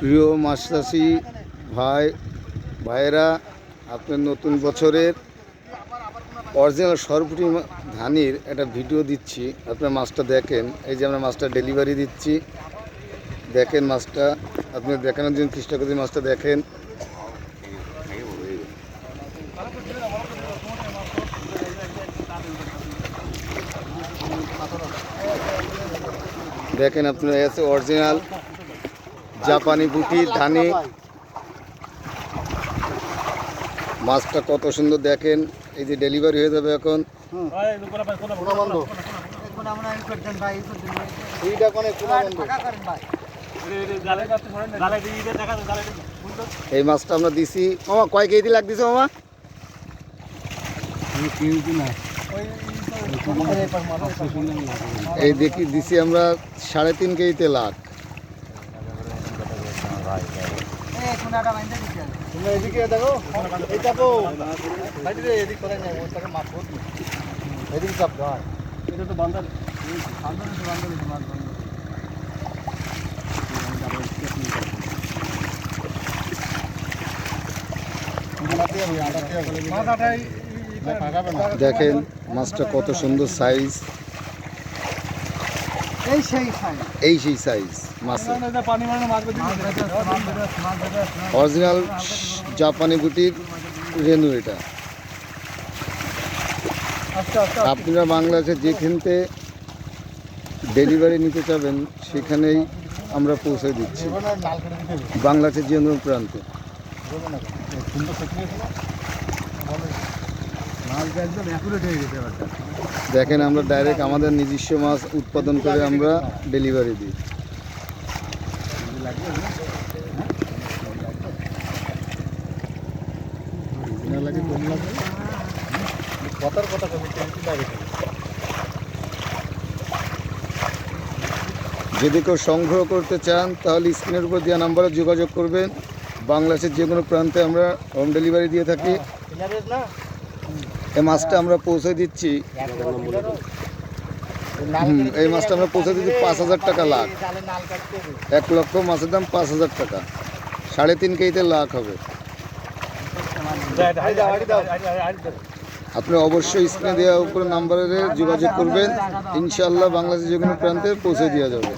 প্রিয় মাছ চাষি ভাইয়েরা, আপনার নতুন বছরের অরিজিনাল সরপুঁটি ধানির একটা ভিডিও দিচ্ছি। আপনার মাছটা দেখেন। এই যে আমরা মাছটা ডেলিভারি দিচ্ছি, দেখেন মাছটা। আপনি দেখানোর জন্য চেষ্টা করছি, মাছটা দেখেন। দেখেন আপনার আছে অরিজিনাল জাপানি পুঁটি ধানি। মাছটা কত সুন্দর দেখেন। এই যে ডেলিভারি হয়ে যাবে এখন। এই মাছটা আমরা দিছি মামা। কয় কেজি লাগতেছে মামা? এই দেখি দিছি আমরা 3.5 কেজিতে লাখ। এদিকে দেখো, এদিকে চাপ দাও। এটা তো বান্দার দেখেন মাছটা কত সুন্দর সাইজ। এই সেই সাইজ মাছের অরিজিনাল জাপানি পুঁটির রেনু। এটা আপনারা বাংলাদেশে যেখানতে ডেলিভারি নিতে চাবেন সেখানেই আমরা পৌঁছে দিচ্ছি, বাংলাদেশের যে কোনো প্রান্তে। দেখেন আমরা ডাইরেক্ট আমাদের নিজস্ব মাছ উৎপাদন করে আমরা ডেলিভারি দিই। যদি কেউ সংগ্রহ করতে চান তাহলে স্ক্রিনের উপর দেওয়া নাম্বারে যোগাযোগ করবেন। বাংলাদেশের যে কোনো প্রান্তে আমরা হোম ডেলিভারি দিয়ে থাকি। এই মাছটা আমরা পৌঁছে দিচ্ছি, এই মাছটা আমরা পৌঁছে দিচ্ছি 5,000 টাকা লাখ। 1 লক্ষ মাছের দাম 5,000 টাকা। 3.5 কেজিতে লাখ হবে। আপনি অবশ্যই স্ক্রিনে দেওয়া উপরে নাম্বারে যোগাযোগ করবেন। ইনশাআল্লাহ বাংলাদেশের যে কোনো প্রান্তে পৌঁছে দেওয়া যাবে।